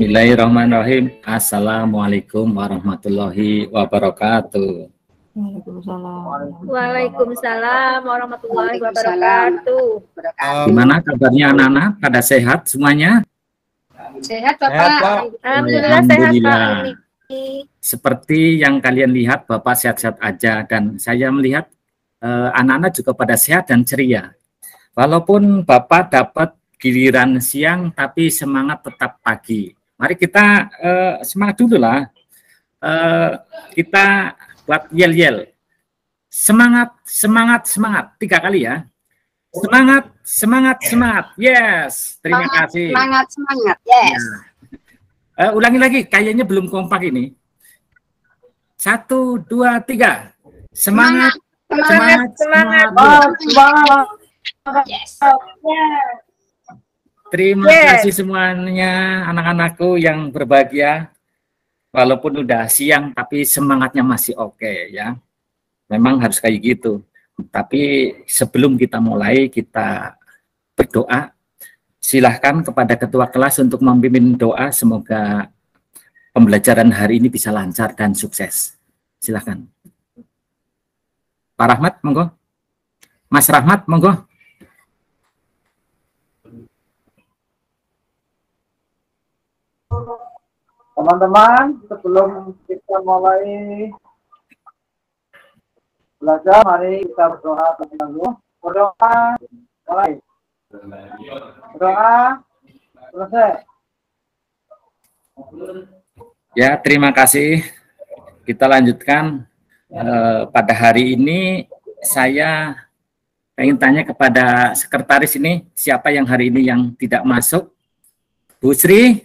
Bismillahirrahmanirrahim. Assalamualaikum warahmatullahi wabarakatuh. Waalaikumsalam warahmatullahi wabarakatuh. Gimana kabarnya anak-anak? Pada sehat semuanya? Sehat Bapak. Alhamdulillah sehat Pak. Seperti yang kalian lihat, Bapak sehat-sehat aja, dan saya melihat anak-anak juga pada sehat dan ceria. Walaupun Bapak dapat giliran siang, tapi semangat tetap pagi. Mari kita semangat dulu lah. Kita buat yel-yel. Semangat, semangat, semangat. 3 kali ya. Semangat, semangat, semangat. Yes. Terima kasih. Semangat, semangat. Yes. Ya. Ulangi lagi. Kayaknya belum kompak ini. 1, 2, 3. Semangat, semangat, semangat. Semangat. Yes. Terima kasih semuanya anak-anakku yang berbahagia. Walaupun udah siang, tapi semangatnya masih oke ya. Memang harus kayak gitu. Tapi sebelum kita mulai, kita berdoa. Silahkan kepada ketua kelas untuk memimpin doa. Semoga pembelajaran hari ini bisa lancar dan sukses. Silahkan. Pak Rahmat, monggo. Mas Rahmat, monggo. Teman-teman, sebelum kita mulai belajar, mari kita berdoa terlebih dahulu. Berdoa, mulai. Berdoa, selesai. Ya, terima kasih. Kita lanjutkan. Pada hari ini saya ingin tanya kepada sekretaris ini, siapa yang hari ini yang tidak masuk? Bu Sri,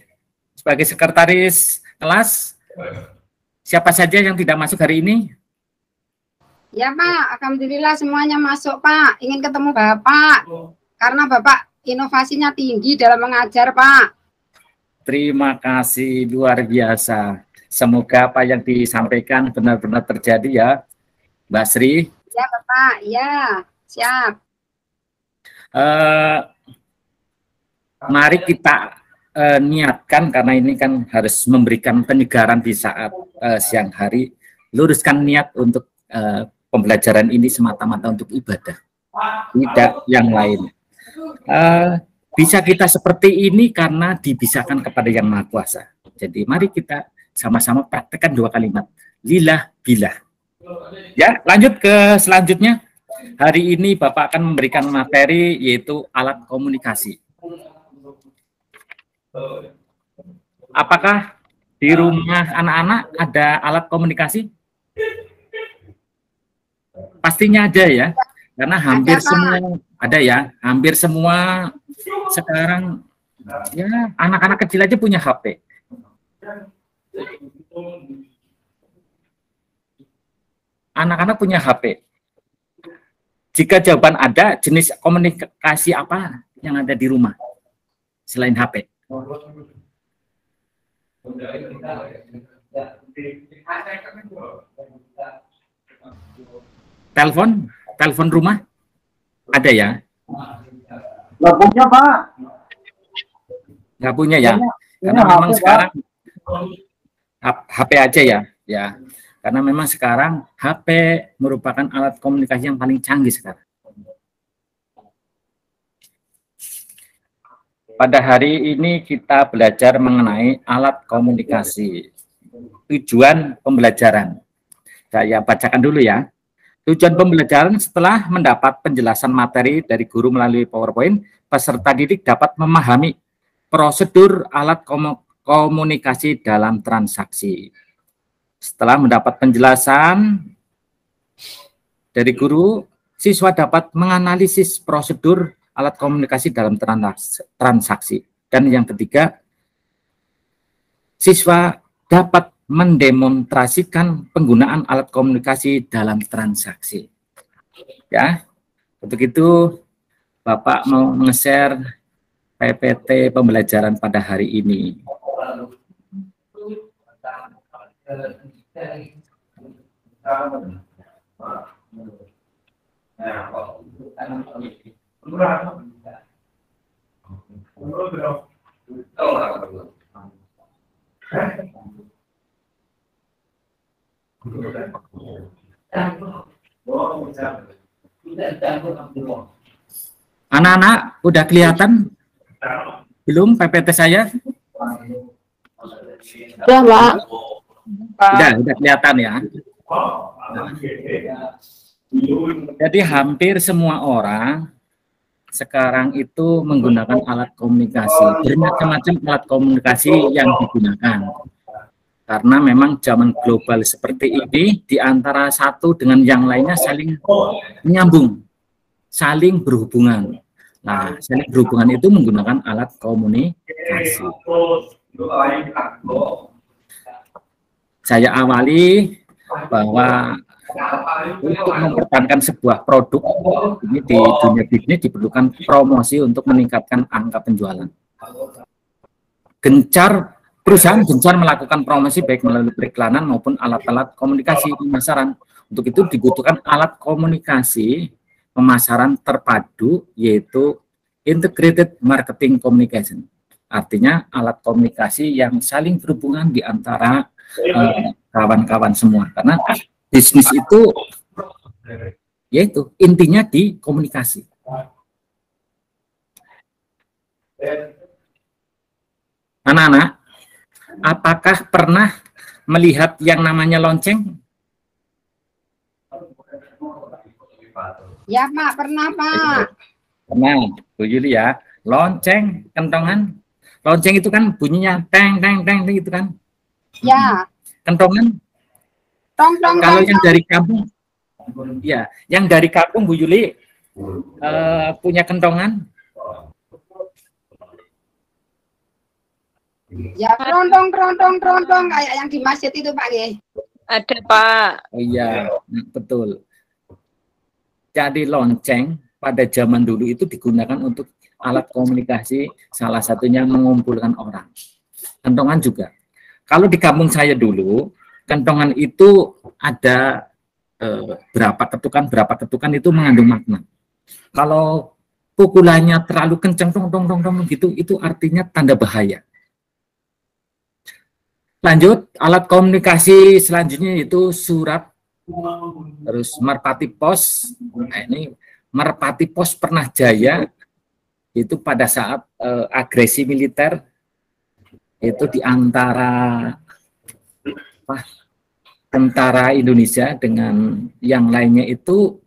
sebagai sekretaris kelas, siapa saja yang tidak masuk hari ini? Ya Pak, alhamdulillah semuanya masuk Pak. Ingin ketemu Bapak, karena Bapak inovasinya tinggi dalam mengajar Pak. Terima kasih, luar biasa. Semoga apa yang disampaikan benar-benar terjadi ya, Mbak Sri. Ya Bapak, ya siap. Mari kita niatkan, karena ini kan harus memberikan penyegaran di saat siang hari. Luruskan niat untuk pembelajaran ini semata-mata untuk ibadah, tidak yang lain. Bisa kita seperti ini karena dibisakan kepada Yang Maha Kuasa. Jadi mari kita sama-sama praktekkan 2 kalimat. Lillah billah. Ya, lanjut ke selanjutnya. Hari ini Bapak akan memberikan materi yaitu alat komunikasi. Apakah di rumah anak-anak ada alat komunikasi? Pastinya ada ya, karena hampir semua ada ya, hampir semua sekarang ya anak-anak kecil aja punya HP. Anak-anak punya HP. Jika jawaban ada, jenis komunikasi apa yang ada di rumah selain HP? Telepon rumah ada ya? Nggak punya Pak. Nggak punya ya? Karena memang sekarang HP aja ya, ya. Karena memang sekarang HP merupakan alat komunikasi yang paling canggih sekarang. Pada hari ini kita belajar mengenai alat komunikasi. Tujuan pembelajaran. Saya bacakan dulu ya. Tujuan pembelajaran setelah mendapat penjelasan materi dari guru melalui PowerPoint, peserta didik dapat memahami prosedur alat komunikasi dalam transaksi. Setelah mendapat penjelasan dari guru, siswa dapat menganalisis prosedur alat komunikasi dalam transaksi. Dan yang ketiga, siswa dapat mendemonstrasikan penggunaan alat komunikasi dalam transaksi. Ya, untuk itu Bapak mau nge-share PPT pembelajaran pada hari ini. Anak-anak, udah kelihatan belum PPT saya? Udah, Pak. Udah kelihatan ya. Jadi hampir semua orang sekarang itu menggunakan alat komunikasi. Bermacam-macam alat komunikasi yang digunakan. Karena memang zaman global seperti ini, di antara satu dengan yang lainnya saling menyambung, saling berhubungan. Nah, saling berhubungan itu menggunakan alat komunikasi. Saya awali bahwa untuk mempertahankan sebuah produk ini di dunia bisnis diperlukan promosi untuk meningkatkan angka penjualan. Perusahaan gencar melakukan promosi baik melalui periklanan maupun alat-alat komunikasi pemasaran. Untuk itu dibutuhkan alat komunikasi pemasaran terpadu, yaitu integrated marketing communication. Artinya alat komunikasi yang saling berhubungan di antara kawan-kawan semua. Karena bisnis itu yaitu intinya di komunikasi. Anak-anak, apakah pernah melihat yang namanya lonceng? Ya, Pak, pernah, Pak. Pernah, Bu Yuli ya. Lonceng, kentongan. Lonceng itu kan bunyinya teng teng teng gitu kan. Ya. Kentongan. Tong tong. Kalau yang dari kampung, ya, yang dari kampung Bu Yuli punya kentongan. Ya, trontong kayak yang di masjid itu, Pak. Ada, Pak. Oh iya, betul. Jadi lonceng pada zaman dulu itu digunakan untuk alat komunikasi, salah satunya mengumpulkan orang. Kentongan juga. Kalau di kampung saya dulu, kentongan itu ada berapa ketukan itu mengandung makna. Kalau pukulannya terlalu kencang tong gitu, itu artinya tanda bahaya. Lanjut, alat komunikasi selanjutnya itu surat, terus merpati pos. Nah, ini merpati pos pernah jaya itu pada saat agresi militer itu di antara tentara Indonesia dengan yang lainnya itu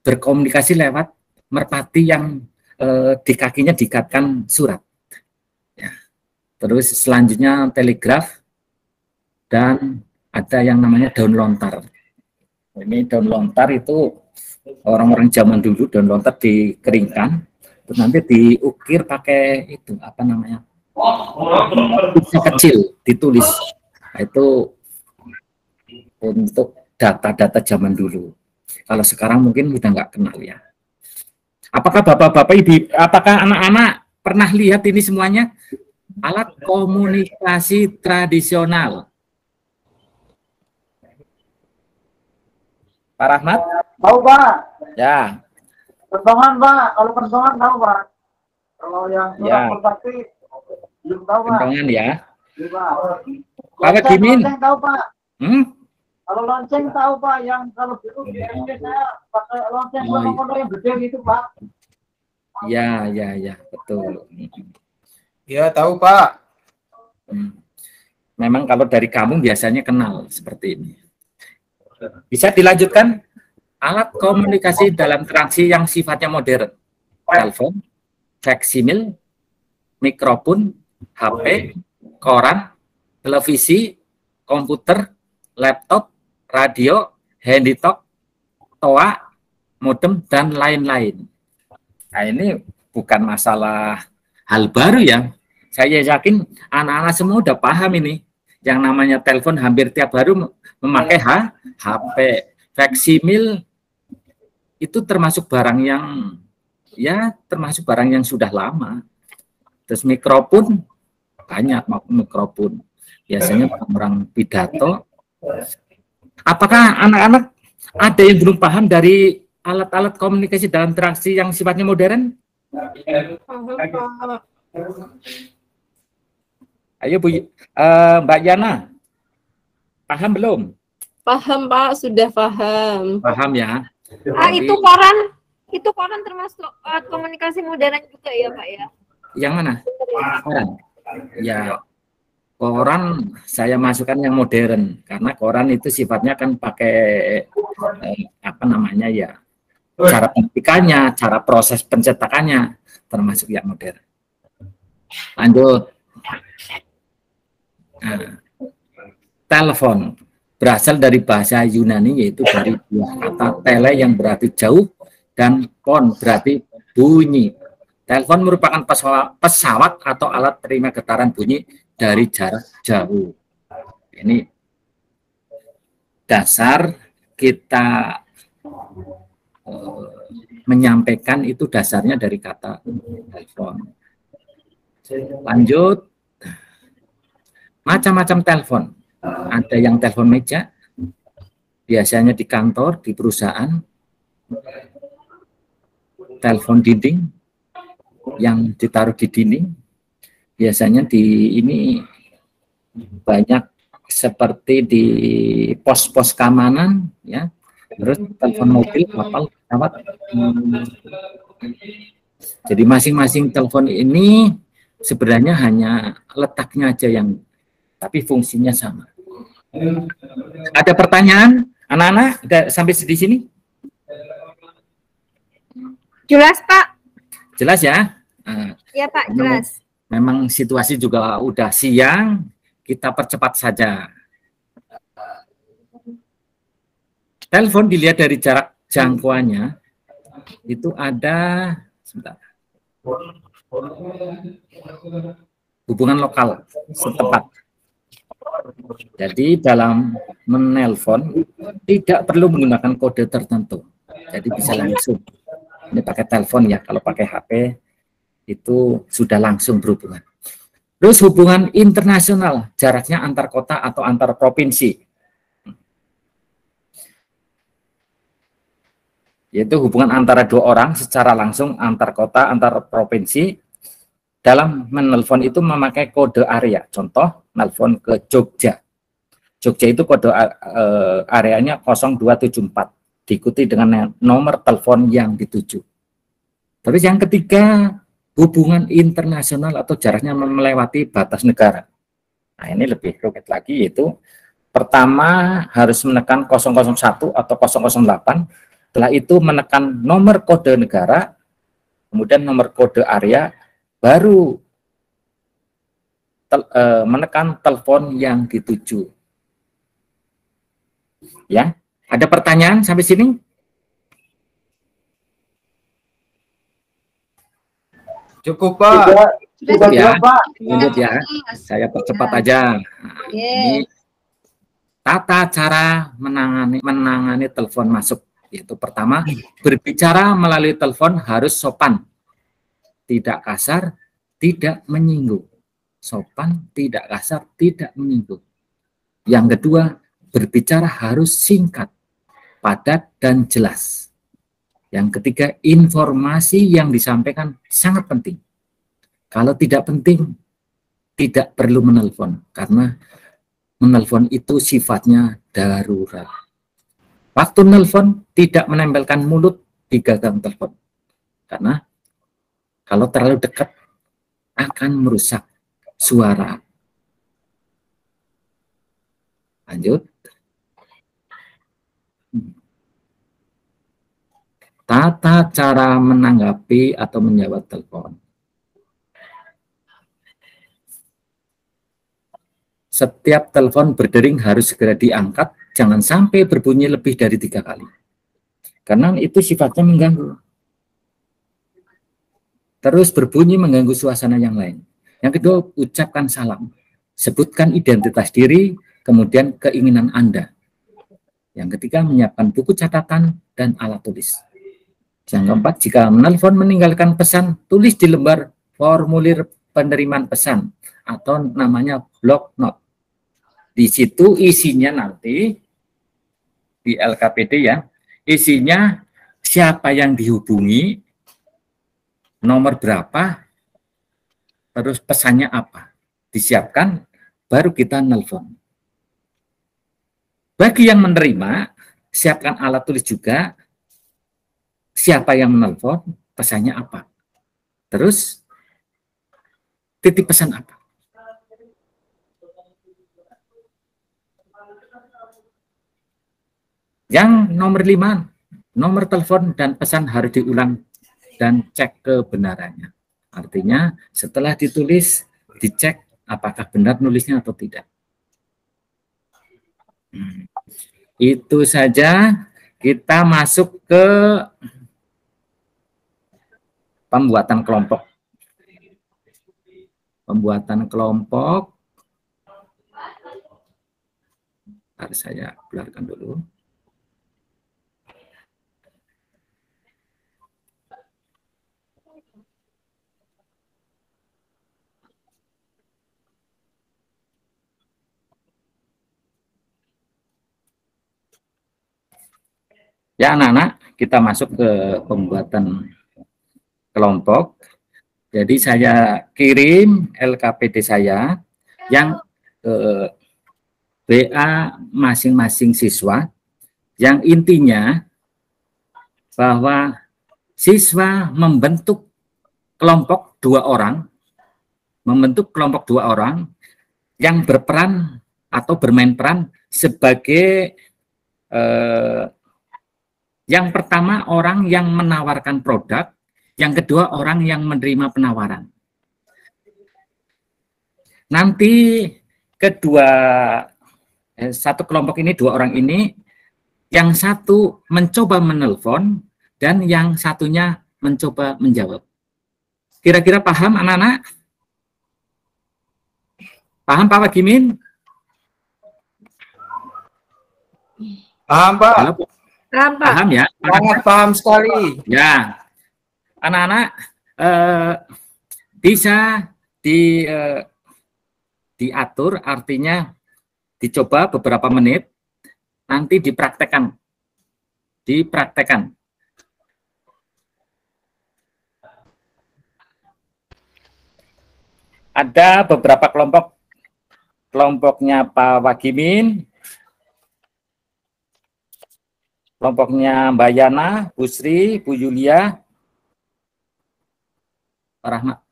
berkomunikasi lewat merpati yang di kakinya diikatkan surat. Ya. Terus selanjutnya telegraf dan ada yang namanya daun lontar. Ini daun lontar itu orang-orang zaman dulu daun lontar dikeringkan, terus nanti diukir pakai itu apa namanya? Kecil ditulis. Nah, itu untuk data-data zaman dulu. Kalau sekarang mungkin udah nggak kenal ya. Apakah bapak-bapak, ibu, apakah anak-anak pernah lihat ini semuanya? Alat komunikasi tradisional. Pak Rahmat? Tahu, Pak. Ya. Kentongan, Pak. Kalau kentongan tahu, Pak. Kalau yang surat merpati belum tahu, Pak. Kentongan ya. Iya, Pak. Pak Gimin? Lonceng tahu, Pak. Kalau lonceng tahu Pak, yang kalau dulu di SD saya pakai lonceng kono-kono yang gede gitu Pak. Ya, betul. Ya, tahu Pak. Memang kalau dari kamu biasanya kenal seperti ini. Bisa dilanjutkan? Alat komunikasi dalam interaksi yang sifatnya modern. Telepon, faksimil, mikrofon, HP, koran, televisi, komputer, laptop, radio, handytalk, toa, modem, dan lain-lain. Nah, ini bukan masalah hal baru ya. Saya yakin anak-anak semua udah paham ini. Yang namanya telepon hampir tiap hari memakai HP. Faksimil itu termasuk barang yang sudah lama. Terus mikrofon, banyak mikrofon. Biasanya orang pidato. Apakah anak-anak ada yang belum paham dari alat-alat komunikasi dalam interaksi yang sifatnya modern? Ayo Bu, Mbak Yana, paham belum? Paham Pak, sudah paham. Paham ya. Itu koran termasuk komunikasi modern juga ya Pak ya? Yang mana? Koran. Ya, koran saya masukkan yang modern karena koran itu sifatnya kan pakai apa namanya ya, cara pendidikannya, cara proses pencetakannya termasuk yang modern. Lanjut. Nah, telepon berasal dari bahasa Yunani, yaitu dari dua kata tele yang berarti jauh dan pon berarti bunyi. Telepon merupakan pesawat atau alat terima getaran bunyi dari jarak jauh. Ini dasar kita menyampaikan itu dasarnya dari kata telepon. Lanjut. Macam-macam telepon. Ada yang telepon meja, biasanya di kantor, di perusahaan. Telepon dinding yang ditaruh di dinding. Biasanya di ini banyak seperti di pos-pos keamanan, ya. Terus telepon mobil, kapal, pesawat. Jadi masing-masing telepon ini sebenarnya hanya letaknya aja yang, tapi fungsinya sama. Ada pertanyaan, anak-anak? Sampai di sini? Jelas Pak? Jelas ya? Iya Pak, jelas. Memang situasi juga udah siang, kita percepat saja. Telepon dilihat dari jarak jangkauannya, itu ada, sebentar, hubungan lokal setempat. Jadi dalam menelpon tidak perlu menggunakan kode tertentu. Jadi bisa langsung. Ini pakai telepon ya, kalau pakai HP itu sudah langsung berhubungan. Terus hubungan internasional, jaraknya antar kota atau antar provinsi. Yaitu hubungan antara dua orang secara langsung antar kota, antar provinsi. Dalam menelpon itu memakai kode area. Contoh, nelpon ke Jogja. Jogja itu kode areanya 0274. Diikuti dengan nomor telepon yang dituju. Terus yang ketiga, hubungan internasional atau jaraknya melewati batas negara. Nah, ini lebih rumit lagi, yaitu pertama harus menekan 001 atau 008. Setelah itu menekan nomor kode negara, kemudian nomor kode area, baru menekan telepon yang dituju. Ya, ada pertanyaan sampai sini? Cukup Pak. Cukup ya, lanjut ya. Saya percepat aja. Nah, ini tata cara menangani telepon masuk. Yaitu pertama, berbicara melalui telepon harus sopan, tidak kasar, tidak menyinggung. Sopan, tidak kasar, tidak menyinggung. Yang kedua, berbicara harus singkat, padat, dan jelas. Yang ketiga, informasi yang disampaikan sangat penting. Kalau tidak penting, tidak perlu menelpon, karena menelpon itu sifatnya darurat. Waktu nelpon tidak menempelkan mulut di gagang telepon. Karena kalau terlalu dekat akan merusak suara. Lanjut. Tata cara menanggapi atau menjawab telepon. Setiap telepon berdering harus segera diangkat, jangan sampai berbunyi lebih dari 3 kali. Karena itu sifatnya mengganggu. Terus berbunyi mengganggu suasana yang lain. Yang kedua, ucapkan salam. Sebutkan identitas diri, kemudian keinginan Anda. Yang ketiga, menyiapkan buku catatan dan alat tulis. Yang keempat, jika menelpon meninggalkan pesan, tulis di lembar formulir penerimaan pesan atau namanya block note. Di situ isinya nanti di LKPD ya, isinya siapa yang dihubungi, nomor berapa, terus pesannya apa. disiapkan, baru kita nelpon. Bagi yang menerima, siapkan alat tulis juga, siapa yang menelpon, pesannya apa. Terus, titip pesan apa. Yang nomor 5, nomor telepon dan pesan harus diulang dan cek kebenarannya. Artinya, setelah ditulis, dicek apakah benar nulisnya atau tidak. Itu saja. Kita masuk ke pembuatan kelompok. Pembuatan kelompok. Harus saya keluarkan dulu. Ya anak-anak, kita masuk ke pembuatan kelompok. Jadi saya kirim LKPD saya yang BA masing-masing siswa, yang intinya bahwa siswa membentuk kelompok 2 orang, yang berperan atau bermain peran sebagai yang pertama orang yang menawarkan produk, yang kedua orang yang menerima penawaran. Nanti satu kelompok ini 2 orang ini, yang satu mencoba menelpon dan yang satunya mencoba menjawab. Kira-kira paham anak-anak? Paham Pak Wagimin? Paham, Pak. Halo, paham ya? Sangat paham sekali. Ya, anak-anak bisa diatur, artinya dicoba beberapa menit, nanti dipraktekkan. Ada beberapa kelompok. Kelompoknya Pak Wagimin, kelompoknya Mbak Yana, Bu Sri, Bu Yulia, Pak Rahmat.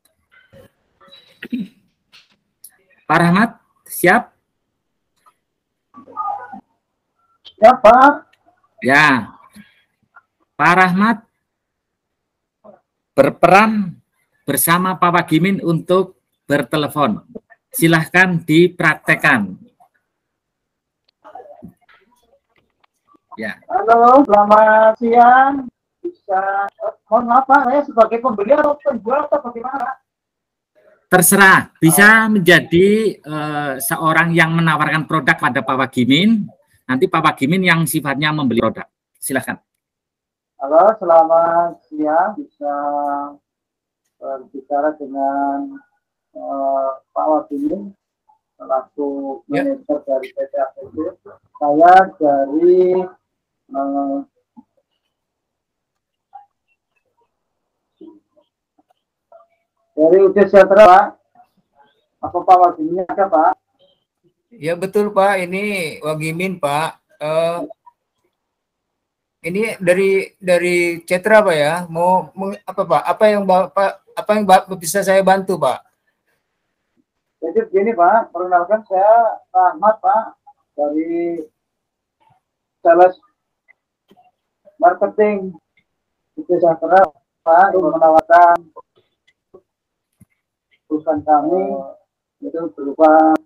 Pak Rahmat, siap? Siap, Pak. Ya. Pak Rahmat berperan bersama Pak Wagimin untuk bertelepon. Silahkan dipraktekkan. Ya. Halo, selamat siang. Bisa, mohon maaf Pak, saya sebagai pembeli atau penjual atau bagaimana? Terserah, bisa menjadi seorang yang menawarkan produk pada Pak Wagimin. Nanti Pak Wagimin yang sifatnya membeli produk. Silahkan. Halo, selamat siang. Bisa berbicara dengan Pak Wagimin selaku manajer dari PT APD. Saya dari UD Sejahtera, Pak. Apa Pak Wagimin ada, Pak? Ya betul, Pak. Ini Wagimin, Pak. Ini dari Cetra, Pak ya. Mau apa, Pak? Apa yang bisa saya bantu, Pak? Jadi begini Pak, perkenalkan saya Ahmad Pak, dari sales marketing UD Sejahtera Pak, untuk menawarkan perusahaan kami itu berupa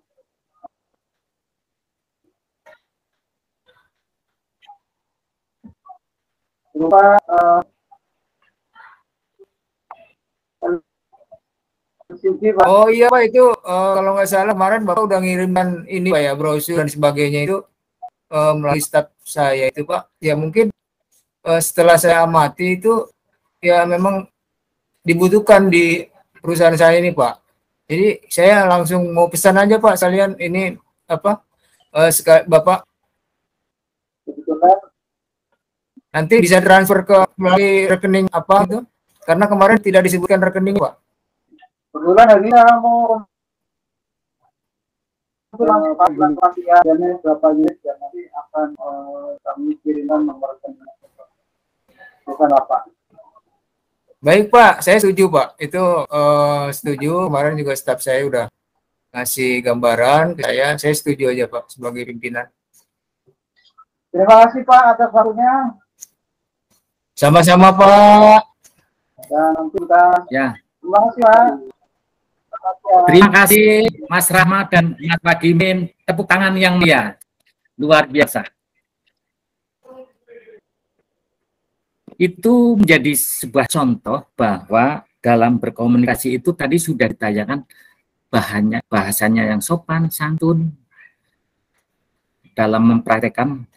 Oh iya Pak, itu kalau nggak salah kemarin Bapak udah ngirimkan ini Pak ya, brosur dan sebagainya itu melalui staf saya itu Pak. Ya mungkin setelah saya amati itu ya memang dibutuhkan di perusahaan saya ini Pak. Jadi saya langsung mau pesan aja Pak, sekalian ini apa Bapak nanti bisa transfer ke melalui rekening apa itu? Karena kemarin tidak disebutkan rekening Pak. Kebetulan hari ini saya mau pelatihannya berapa unit dan nanti akan kami kirimkan nomor rekening. Bukan apa? Baik Pak, saya setuju Pak. Itu setuju. Kemarin juga staf saya udah ngasih gambaran ke saya setuju aja Pak sebagai pimpinan. Terima kasih Pak atas waktunya. Sama-sama Pak. Dan nanti kita. Ya. Terima kasih Pak. Terima kasih Mas Rahmat dan Mas Wagimin. Tepuk tangan yang mulia. Luar biasa. Itu menjadi sebuah contoh bahwa dalam berkomunikasi itu tadi sudah ditayangkan bahasanya yang sopan, santun. Dalam mempraktekkan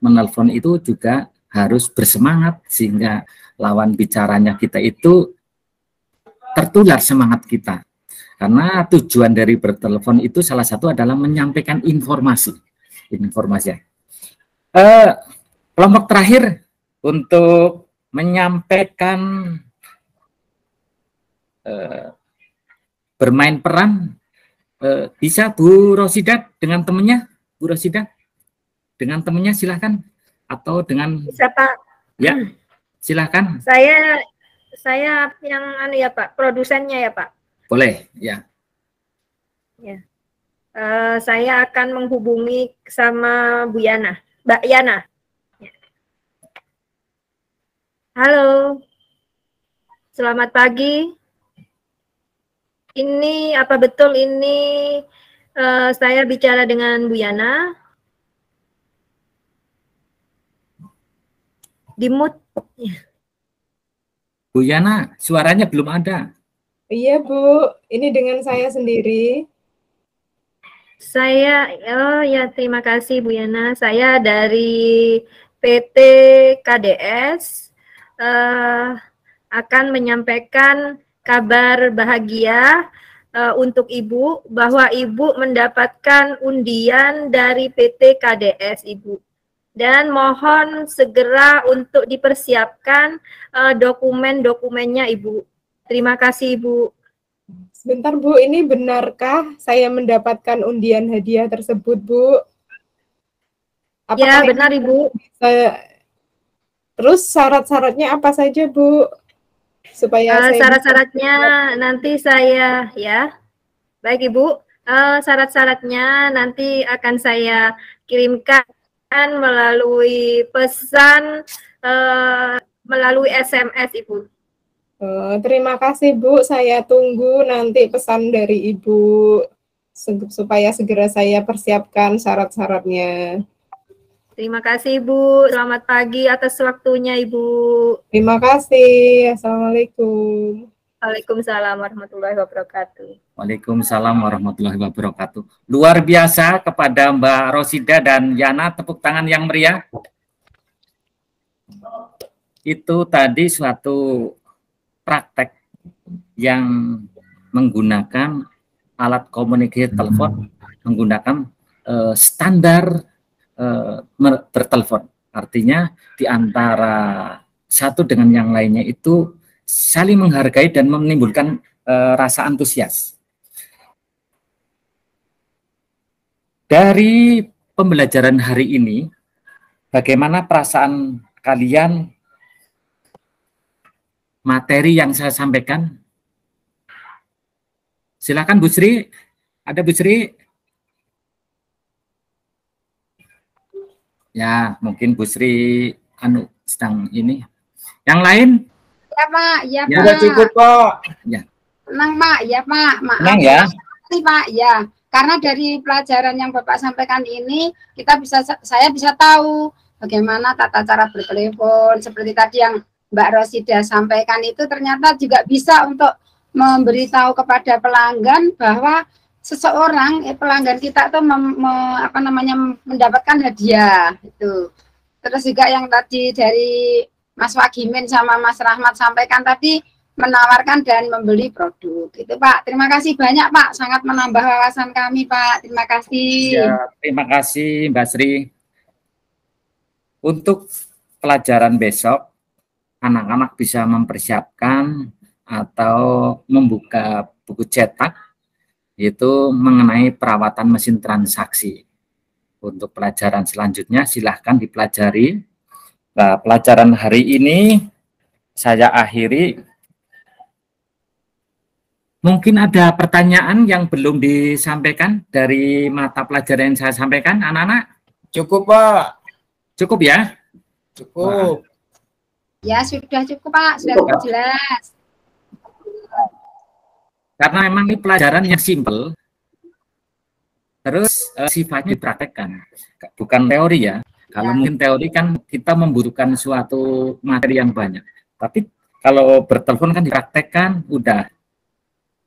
menelpon itu juga harus bersemangat sehingga lawan bicaranya kita itu tertular semangat kita. Karena tujuan dari bertelepon itu salah satu adalah menyampaikan informasi. Kelompok terakhir untuk menyampaikan bermain peran bisa Bu Rosida dengan temannya. Bu Rosida dengan temannya silahkan, atau dengan Bisa Pak. Ya, silahkan. Saya yang ya Pak, produsennya ya Pak. Boleh, ya. Ya. Saya akan menghubungi sama Bu Yana, Mbak Yana. Ya. Halo, selamat pagi. Ini apa betul ini saya bicara dengan Bu Yana? Dimut. Ya. Bu Yana, suaranya belum ada. Iya Bu, ini dengan saya sendiri. Oh ya, terima kasih Bu Yana. Saya dari PT KDS akan menyampaikan kabar bahagia untuk Ibu bahwa Ibu mendapatkan undian dari PT KDS Ibu. Dan mohon segera untuk dipersiapkan dokumen-dokumennya Ibu. Terima kasih Ibu. Sebentar Bu, ini benarkah saya mendapatkan undian hadiah tersebut Bu? Ya benar Ibu. Terus syarat-syaratnya apa saja Bu? Supaya syarat-syaratnya nanti saya ya. Baik Ibu, syarat-syaratnya nanti akan saya kirimkan melalui pesan melalui SMS Ibu. Terima kasih Bu, saya tunggu nanti pesan dari Ibu supaya segera saya persiapkan syarat-syaratnya. Terima kasih Bu, selamat pagi atas waktunya Ibu. Terima kasih, Assalamualaikum. Waalaikumsalam warahmatullahi wabarakatuh. Waalaikumsalam warahmatullahi wabarakatuh. Luar biasa kepada Mbak Rosida dan Yana, tepuk tangan yang meriah. Itu tadi suatu praktek yang menggunakan alat komunikasi telepon, menggunakan standar bertelepon. Artinya di antara satu dengan yang lainnya itu saling menghargai dan menimbulkan rasa antusias. Dari pembelajaran hari ini, bagaimana perasaan kalian materi yang saya sampaikan? Silakan Bu Sri. Ada Bu Sri? Ya, mungkin Bu Sri sedang ini. Yang lain? Ya Pak, ya Pak. Sudah cukup Pak. Ya. Tenang Pak, ya Pak. Maaf. Tenang ya. Terima kasih Pak, ya. Karena dari pelajaran yang Bapak sampaikan ini, saya bisa tahu bagaimana tata cara bertelepon, seperti tadi yang Mbak Rosida sampaikan itu ternyata juga bisa untuk memberitahu kepada pelanggan bahwa seseorang pelanggan kita tuh mendapatkan hadiah itu. Terus juga yang tadi dari Mas Wagimin sama Mas Rahmat sampaikan tadi menawarkan dan membeli produk. Itu Pak, terima kasih banyak Pak, sangat menambah wawasan kami Pak. Terima kasih. Ya, terima kasih Mbak Sri. Untuk pelajaran besok, anak-anak bisa mempersiapkan atau membuka buku cetak yaitu mengenai perawatan mesin transaksi. Untuk pelajaran selanjutnya silahkan dipelajari. Nah, pelajaran hari ini saya akhiri. Mungkin ada pertanyaan yang belum disampaikan dari mata pelajaran yang saya sampaikan, anak-anak? Cukup, Pak. Cukup ya? Cukup. Ya, sudah cukup, Pak. Sudah jelas. Karena memang ini pelajaran yang simpel, terus sifatnya dipraktekkan, bukan teori ya. Kalau mungkin teori kan kita membutuhkan suatu materi yang banyak, tapi kalau bertelepon kan dipraktekkan, udah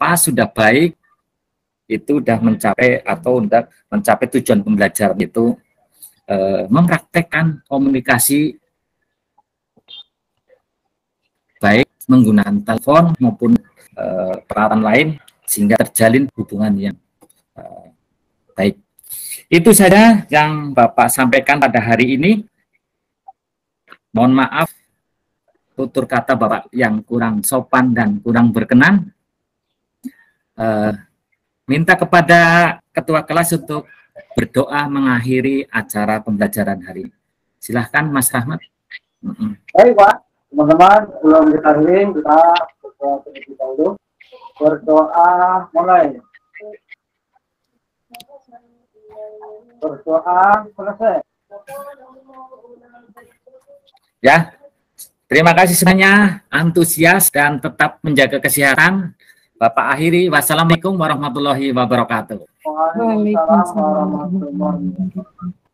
pas, sudah baik, itu udah mencapai atau udah mencapai tujuan pembelajaran itu, mempraktekkan komunikasi baik menggunakan telepon maupun peralatan lain sehingga terjalin hubungan yang baik. Itu saja yang Bapak sampaikan pada hari ini. Mohon maaf tutur kata Bapak yang kurang sopan dan kurang berkenan. Minta kepada ketua kelas untuk berdoa mengakhiri acara pembelajaran hari ini. Silahkan Mas Rahmat. Baik Pak, teman-teman, sebelum kita akhiri, kita berdoa terlebih dahulu. Berdoa mulai. Berdoa selesai. Ya, terima kasih semuanya, antusias dan tetap menjaga kesehatan. Bapak akhiri, wassalamualaikum warahmatullahi wabarakatuh. Waalaikumsalam warahmatullahi wabarakatuh.